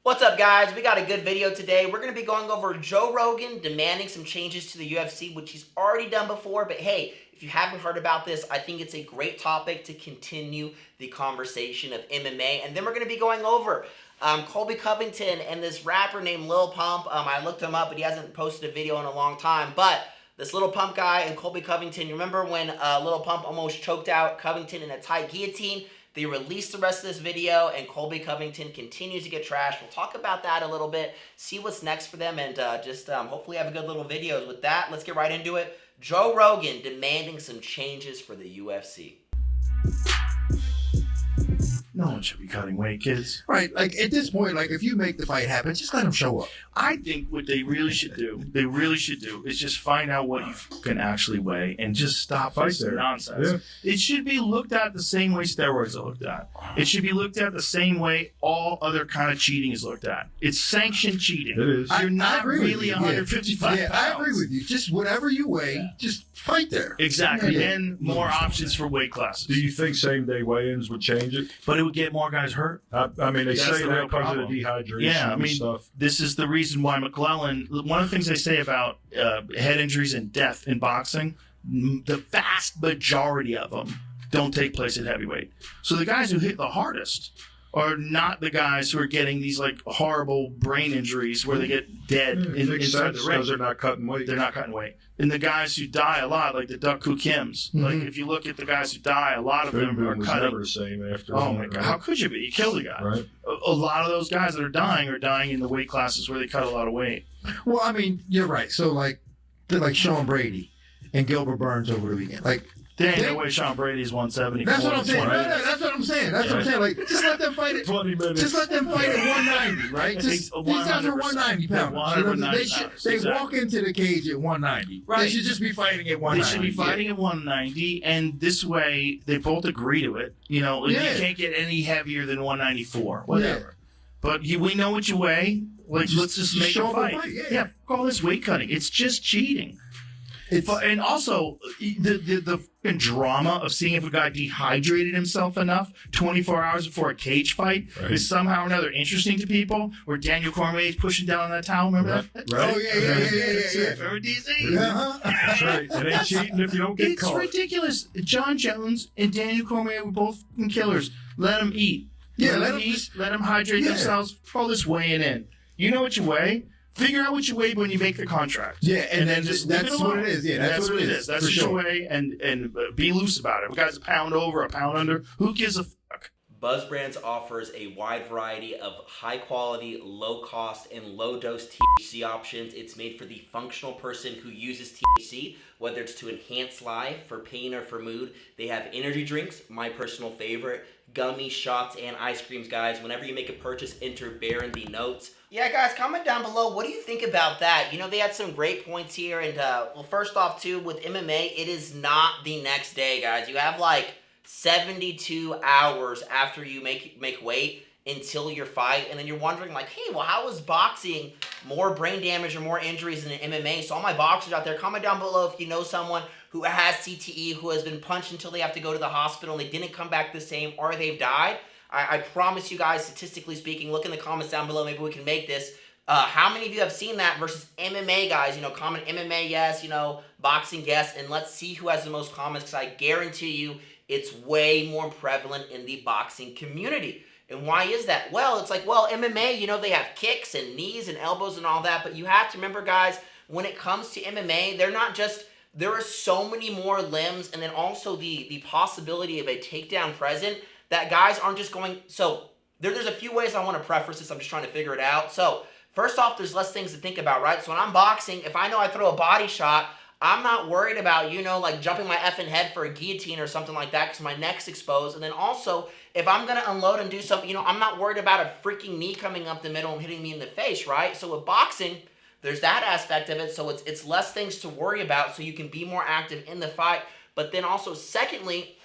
What's up, guys? We got a good video today. We're going to be going over Joe Rogan demanding some changes to the UFC, which he's already done before. But hey, if you haven't heard about this, I think it's a great topic to continue the conversation of MMA. And then we're going to be going over Colby Covington and this rapper named Lil Pump. I looked him up, but he hasn't posted a video in a long time. But this Lil Pump guy and Colby Covington, you remember when Lil Pump almost choked out Covington in a tight guillotine? They released the rest of this video, and Colby Covington continues to get trashed. We'll talk about that a little bit, see what's next for them, and hopefully have a good little videos. With that, let's get right into it. Joe Rogan demanding some changes for the UFC. No one should be cutting weight, kids. Right, like at this point, like if you make the fight happen, just let them show up. I think what they really should do, is just find out what you can actually weigh and just stop this nonsense. Yeah. It should be looked at the same way steroids are looked at. It should be looked at the same way all other kind of cheating is looked at. It's sanctioned cheating. It is. You're not really 155 pounds. Yeah, I agree with you. Just whatever you weigh, just fight there. Exactly, and more options for weight classes. Do you think same-day weigh-ins would change it? But it would get more guys hurt. I mean, they say that because of the dehydration and stuff. This is the reason why McClellan, one of the things they say about head injuries and death in boxing, the vast majority of them don't take place at heavyweight. So the guys who hit the hardest are not the guys who are getting these like horrible brain injuries where they get dead inside the ring. Because they're not cutting weight. They're not cutting weight. And the guys who die a lot, like the Duck Koo Kims, like if you look at the guys who die, a lot of them are cutting. Never the same after. Oh my God! How could you be? You kill the guy. Right. A lot of those guys that are dying in the weight classes where they cut a lot of weight. Well, I mean, you're right. So like Sean Brady and Gilbert Burns over the weekend, like. There ain't no way Sean Brady's 170. That's what I'm saying. No, that's what I'm saying. That's what I'm saying. Like, just let them fight it. 20 minutes. Just let them fight at 190, right? These guys are 190 pounds. They walk into the cage at 190. Right. They should just be fighting at 190. They should be fighting at 190, and this way they both agree to it. You know, you can't get any heavier than 194. Whatever. Yeah. But we know what you weigh. Like, let's just make a fight. Yeah, call this weight cutting. It's just cheating. And also, the drama of seeing if a guy dehydrated himself enough 24 hours before a cage fight is somehow or another interesting to people, where Daniel Cormier is pushing down on that towel. Remember that? Right. Oh, yeah. Remember DC? That's right. It ain't cheating if you don't get caught. It's ridiculous. John Jones and Daniel Cormier were both killers. Let them eat. Yeah, let them eat. Let them hydrate themselves. Call this weighing in. You know what you weigh? Figure out what you weigh when you make the contract. Yeah, and then just that's what it is. Yeah, that's what it is. That's what you weigh, and be loose about it. If a guy's a pound over, a pound under, who gives a fuck? Buzz Brands offers a wide variety of high-quality, low-cost, and low-dose THC options. It's made for the functional person who uses THC, whether it's to enhance life, for pain, or for mood. They have energy drinks, my personal favorite, gummies, shots, and ice creams, guys. Whenever you make a purchase, enter Bear in the notes. Yeah, guys, comment down below. What do you think about that? You know, they had some great points here. And, well, first off, too, with MMA, it is not the next day, guys. You have, like, 72 hours after you make weight until your fight. And then you're wondering, like, hey, well, how is boxing more brain damage or more injuries than MMA? So all my boxers out there, comment down below if you know someone who has CTE, who has been punched until they have to go to the hospital and they didn't come back the same, or they've died. I promise you guys, statistically speaking, look in the comments down below. Maybe we can make this. How many of you have seen that versus MMA, guys? You know, comment MMA, yes. You know, boxing, yes. And let's see who has the most comments, because I guarantee you it's way more prevalent in the boxing community. And why is that? Well, it's like, well, MMA, you know, they have kicks and knees and elbows and all that. But you have to remember, guys, when it comes to MMA, they're not just... There are so many more limbs, and then also the possibility of a takedown present, that guys aren't just going... So there's a few ways I want to preface this. I'm just trying to figure it out. So first off, there's less things to think about, right? So when I'm boxing, if I know I throw a body shot, I'm not worried about, you know, like jumping my effing head for a guillotine or something like that because my neck's exposed. And then also, if I'm going to unload and do something, you know, I'm not worried about a freaking knee coming up the middle and hitting me in the face, right? So with boxing, there's that aspect of it. So it's less things to worry about, so you can be more active in the fight. But then also, secondly,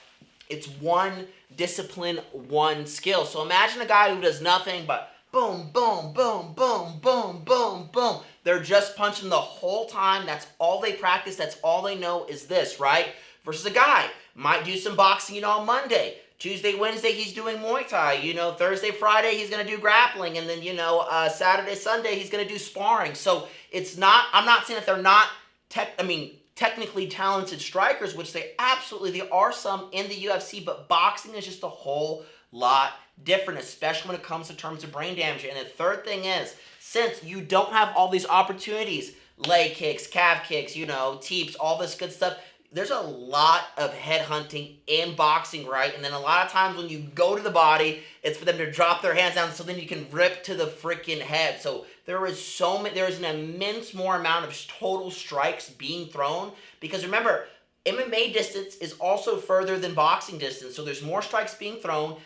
it's one discipline, one skill. So imagine a guy who does nothing but boom, boom, boom, boom, boom, boom, boom. They're just punching the whole time. That's all they practice. That's all they know is this, right? Versus a guy might do some boxing, you know, on Monday, Tuesday, Wednesday, he's doing Muay Thai. You know, Thursday, Friday, he's going to do grappling. And then, you know, Saturday, Sunday, he's going to do sparring. So it's not, I'm not saying that they're not, technically talented strikers, which they are some in the UFC, but boxing is just a whole lot different, especially when it comes to terms of brain damage. And the third thing is, since you don't have all these opportunities, leg kicks, calf kicks, you know, teeps, all this good stuff, there's a lot of head hunting in boxing, right? And then a lot of times when you go to the body, it's for them to drop their hands down so then you can rip to the freaking head. So there is an immense more amount of total strikes being thrown, because remember, MMA distance is also further than boxing distance. So there's more strikes being thrown.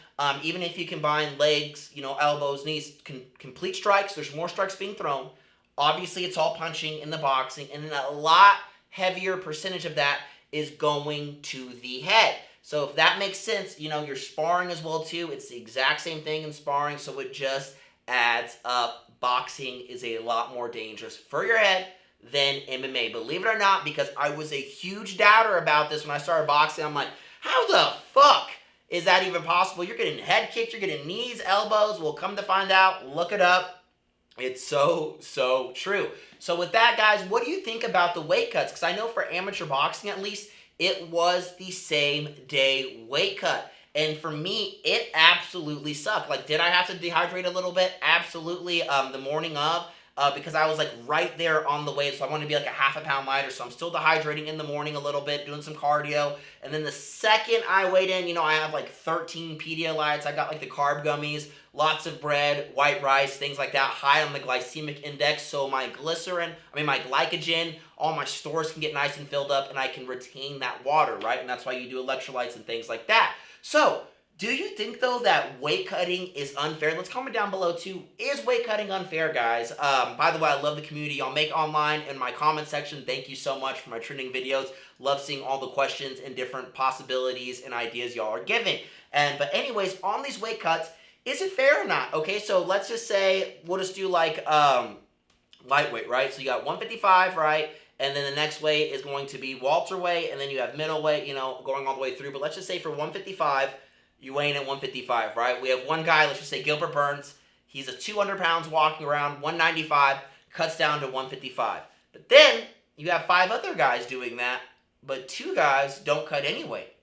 Even if you combine legs, you know, elbows, knees, complete strikes, there's more strikes being thrown. Obviously, it's all punching in the boxing, and then a lot heavier percentage of that is going to the head. So if that makes sense, you know, you're sparring as well too. It's the exact same thing in sparring, so it just adds up. Boxing is a lot more dangerous for your head than MMA. Believe it or not, because I was a huge doubter about this when I started boxing. I'm like, how the fuck is that even possible? You're getting head kicked, you're getting knees, elbows. Well, come to find out, look it up. It's so true. So with that, guys, what do you think about the weight cuts? Because I know for amateur boxing, at least, it was the same day weight cut. And for me, it absolutely sucked. Like, did I have to dehydrate a little bit? Absolutely. The morning of, because I was like right there on the weight, so I wanted to be like a half a pound lighter. So I'm still dehydrating in the morning a little bit, doing some cardio. And then the second I weighed in, you know, I have like 13 Pedialytes. I got like the carb gummies, lots of bread, white rice, things like that, high on the glycemic index. So my my glycogen, all my stores can get nice and filled up, and I can retain that water, right? And that's why you do electrolytes and things like that. So, do you think, though, that weight cutting is unfair? Let's comment down below, too. Is weight cutting unfair, guys? By the way, I love the community y'all make online in my comment section. Thank you so much for my trending videos. Love seeing all the questions and different possibilities and ideas y'all are giving. But anyways, on these weight cuts, is it fair or not? Okay, so let's just say we'll just do like lightweight, right? So you got 155, right? And then the next weight is going to be welterweight, and then you have middleweight, you know, going all the way through. But let's just say for 155, you weigh in at 155, right? We have one guy, let's just say Gilbert Burns. He's a 200 pounds walking around, 195, cuts down to 155. But then you have 5 other guys doing that, but 2 guys don't cut any weight.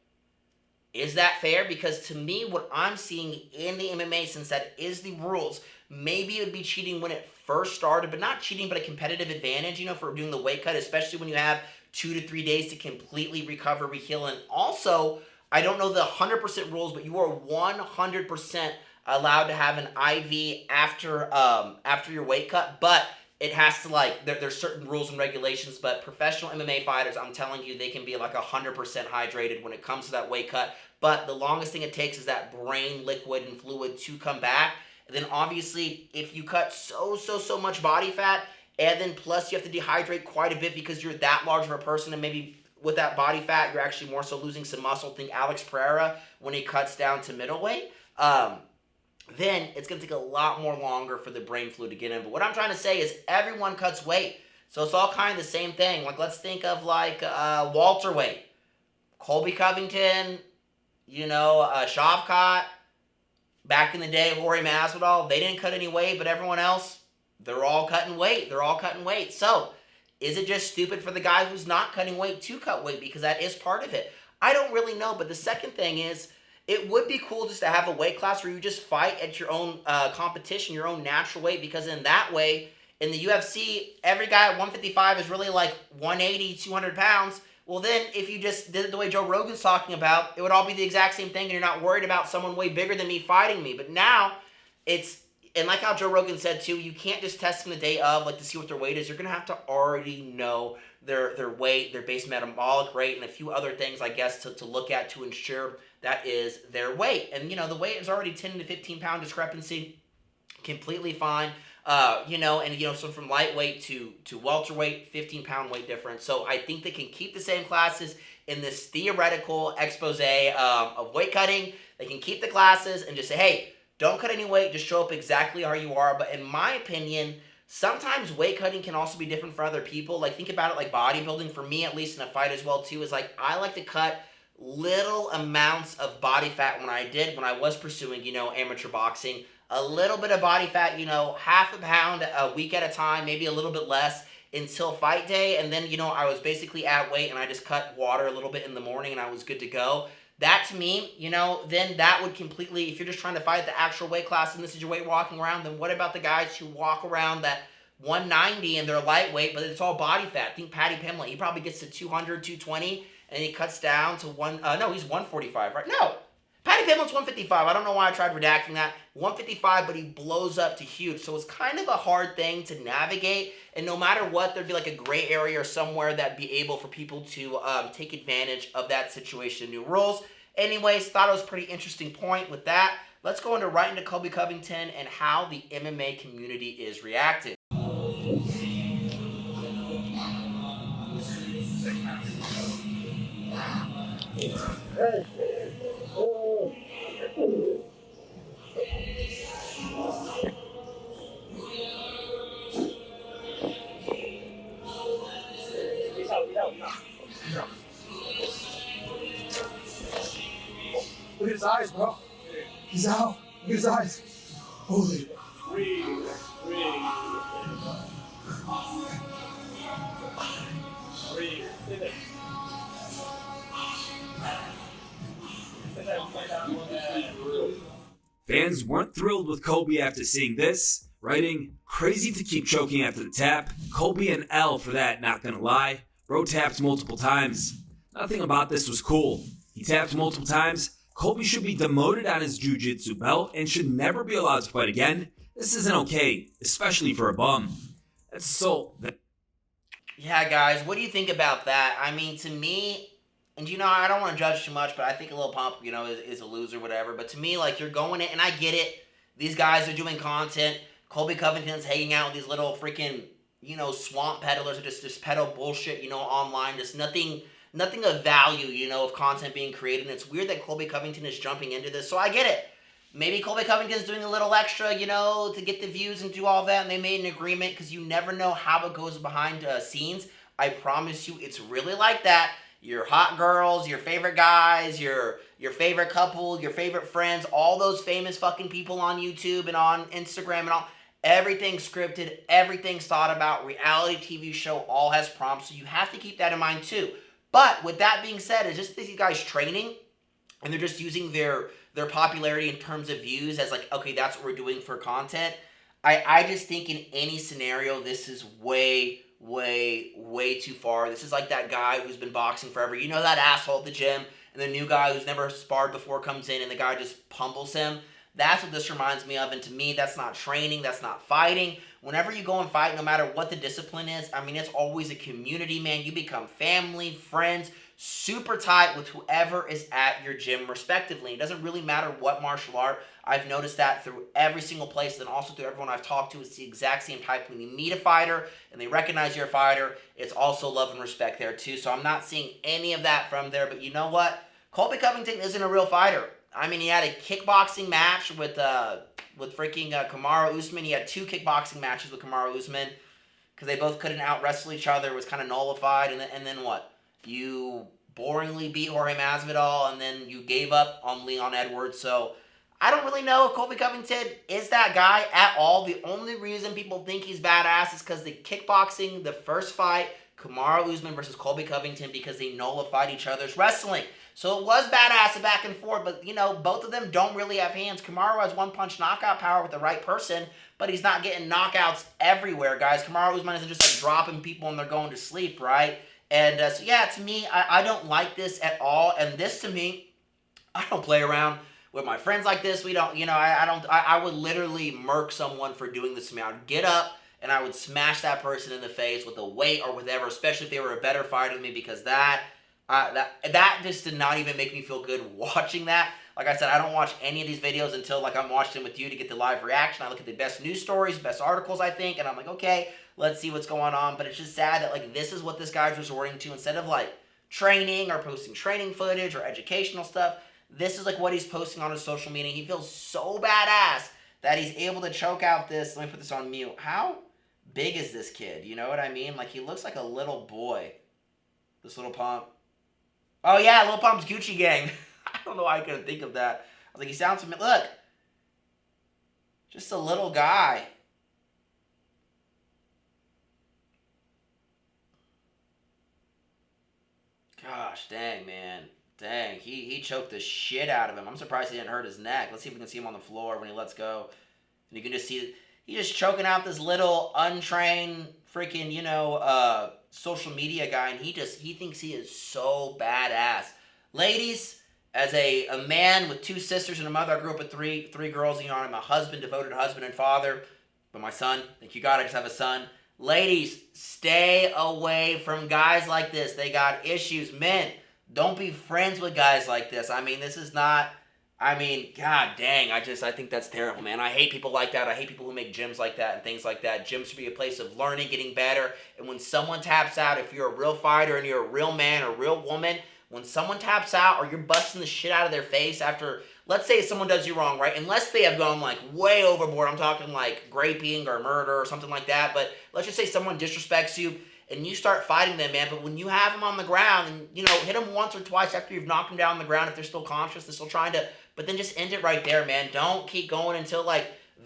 Is that fair? Because to me, what I'm seeing in the MMA, since that is the rules, maybe it would be cheating when it first started, but not cheating, but a competitive advantage, you know, for doing the weight cut, especially when you have 2 to 3 days to completely recover, reheal. And also, I don't know the 100% rules, but you are 100% allowed to have an IV after your weight cut, but it has to, like, there's certain rules and regulations, but professional MMA fighters, I'm telling you, they can be like 100% hydrated when it comes to that weight cut. But the longest thing it takes is that brain liquid and fluid to come back. And then obviously, if you cut so much body fat, and then plus you have to dehydrate quite a bit because you're that large of a person, and maybe with that body fat, you're actually more so losing some muscle. Think Alex Pereira when he cuts down to middleweight. Then it's going to take a lot more longer for the brain fluid to get in. But what I'm trying to say is everyone cuts weight. So it's all kind of the same thing. Like, let's think of like welterweight. Colby Covington, you know, Shavkat. Back in the day, Jorge Masvidal, they didn't cut any weight, but everyone else, they're all cutting weight. They're all cutting weight. So, is it just stupid for the guy who's not cutting weight to cut weight? Because that is part of it. I don't really know. But the second thing is, it would be cool just to have a weight class where you just fight at your own competition, your own natural weight. Because in that way, in the UFC, every guy at 155 is really like 180, 200 pounds. Well, then, if you just did it the way Joe Rogan's talking about, it would all be the exact same thing, and you're not worried about someone way bigger than me fighting me. But now, and like how Joe Rogan said too, you can't just test them the day of, like, to see what their weight is. You're going to have to already know their weight, their base metabolic rate, and a few other things, I guess, to look at to ensure that is their weight. And, you know, the weight is already 10 to 15 pound discrepancy, completely fine. So from lightweight to welterweight, 15-pound weight difference. So I think they can keep the same classes in this theoretical expose of weight cutting. They can keep the classes and just say, hey, don't cut any weight, just show up exactly how you are. But in my opinion, sometimes weight cutting can also be different for other people. Like, think about it like bodybuilding. For me, at least in a fight as well, too, is like I like to cut little amounts of body fat when I was pursuing, amateur boxing. A little bit of body fat, half a pound a week at a time, maybe a little bit less until fight day. And then, I was basically at weight and I just cut water a little bit in the morning and I was good to go. That to me, then that would completely, if you're just trying to fight the actual weight class and this is your weight walking around, then what about the guys who walk around that 190 and they're lightweight, but it's all body fat? Think Paddy Pimblett. He probably gets to 200, 220, and he cuts down to he's 145, right? No. Paddy Pimblett's 155. I don't know why I tried redacting that. 155, but he blows up to huge. So it's kind of a hard thing to navigate. And no matter what, there'd be like a gray area or somewhere that'd be able for people to take advantage of that situation, new rules. Anyways, thought it was a pretty interesting point with that. Let's go right into Colby Covington and how the MMA community is reacting. Look at his eyes, bro. He's out. Look at his eyes. Holy. Fans weren't thrilled with Colby after seeing this, writing, "Crazy to keep choking after the tap. Colby and L for that, not gonna lie. Bro tapped multiple times. Nothing about this was cool. He tapped multiple times. Colby should be demoted on his jiu-jitsu belt and should never be allowed to fight again. This isn't okay, especially for a bum." That's assault. Yeah, guys, what do you think about that? I mean, to me, and I don't want to judge too much, but I think Lil Pump, is a loser, whatever. But to me, like, you're going in, and I get it. These guys are doing content. Colby Covington's hanging out with these little freaking, swamp peddlers who just peddle bullshit, online. Just nothing of value, of content being created. And it's weird that Colby Covington is jumping into this. So I get it. Maybe Colby Covington's doing a little extra, to get the views and do all that. And they made an agreement because you never know how it goes behind scenes. I promise you it's really like that. Your hot girls, your favorite guys, your favorite couple, your favorite friends, all those famous fucking people on YouTube and on Instagram and all. Everything's scripted. Everything's thought about. Reality TV show all has prompts. So you have to keep that in mind too. But with that being said, it's just these guys training and they're just using their popularity in terms of views as like, okay, that's what we're doing for content. I just think in any scenario, this is way too far. This is like that guy who's been boxing forever. That asshole at the gym, and the new guy who's never sparred before comes in and the guy just pummels him. That's what this reminds me of. And to me, that's not training. That's not fighting. Whenever you go and fight, no matter what the discipline is, I mean, it's always a community, man. You become family, friends, super tight with whoever is at your gym, respectively. It doesn't really matter what martial art. I've noticed that through every single place and also through everyone I've talked to. It's the exact same type. When you meet a fighter and they recognize you're a fighter, it's also love and respect there too. So I'm not seeing any of that from there. But you know what? Colby Covington isn't a real fighter. I mean, he had a kickboxing match with freaking Kamaru Usman. He had 2 kickboxing matches with Kamaru Usman because they both couldn't out-wrestle each other. It was kind of nullified. And then what? You boringly beat Jorge Masvidal, and then you gave up on Leon Edwards. So I don't really know if Colby Covington is that guy at all. The only reason people think he's badass is because the kickboxing, the first fight, Kamaru Usman versus Colby Covington, because they nullified each other's wrestling. So it was badass back and forth, but, both of them don't really have hands. Kamaru has one-punch knockout power with the right person, but he's not getting knockouts everywhere, guys. Kamaru Usman isn't just, like, dropping people and they're going to sleep, right? And so, yeah, to me, I don't like this at all. And this, to me, I don't play around with my friends like this. We don't, I would literally murk someone for doing this to me. I would get up and I would smash that person in the face with a weight or whatever, especially if they were a better fighter than me, because that just did not even make me feel good watching that. Like I said, I don't watch any of these videos until like I'm watching them with you to get the live reaction. I look at the best news stories, best articles, I think, and I'm like, okay, let's see what's going on. But it's just sad that like this is what this guy's resorting to instead of like training or posting training footage or educational stuff. This is like what he's posting on his social media. He feels so badass that he's able to choke out this. Let me put this on mute. How big is this kid? You know what I mean? Like he looks like a little boy. This little pump. Oh yeah, Lil Pump's Gucci Gang. I don't know why I couldn't think of that. I was like, he sounds familiar. Look, just a little guy. Gosh, dang, man. Dang, he choked the shit out of him. I'm surprised he didn't hurt his neck. Let's see if we can see him on the floor when he lets go. And you can just see, he's just choking out this little untrained freaking, social media guy, and he thinks he is so badass. Ladies, as a man with 2 sisters and a mother, I grew up with three girls. I'm a husband, devoted husband and father. But my son, thank you God, I just have a son. Ladies, stay away from guys like this. They got issues. Men, don't be friends with guys like this. This is not... God dang, I think that's terrible, man. I hate people like that. I hate people who make gyms like that and things like that. Gyms should be a place of learning, getting better. And when someone taps out, if you're a real fighter and you're a real man or a real woman, when someone taps out or you're busting the shit out of their face after, let's say someone does you wrong, right? Unless they have gone like way overboard. I'm talking like raping or murder or something like that. But let's just say someone disrespects you and you start fighting them, man. But when you have them on the ground and, hit them once or twice after you've knocked them down on the ground, if they're still conscious, they're still trying to... But then just end it right there, man. Don't keep going until,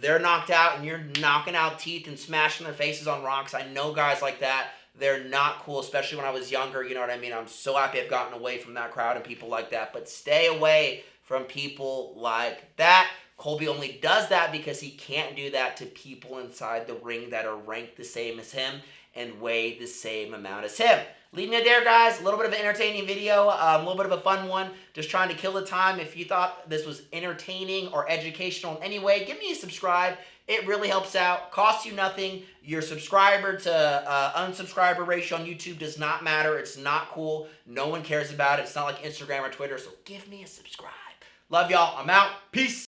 they're knocked out and you're knocking out teeth and smashing their faces on rocks. I know guys like that. They're not cool, especially when I was younger. You know what I mean? I'm so happy I've gotten away from that crowd and people like that. But stay away from people like that. Colby only does that because he can't do that to people inside the ring that are ranked the same as him and weigh the same amount as him. Leaving it there, guys. A little bit of an entertaining video, a little bit of a fun one. Just trying to kill the time. If you thought this was entertaining or educational in any way, give me a subscribe. It really helps out. Costs you nothing. Your subscriber to unsubscriber ratio on YouTube does not matter. It's not cool. No one cares about it. It's not like Instagram or Twitter. So give me a subscribe. Love y'all. I'm out. Peace.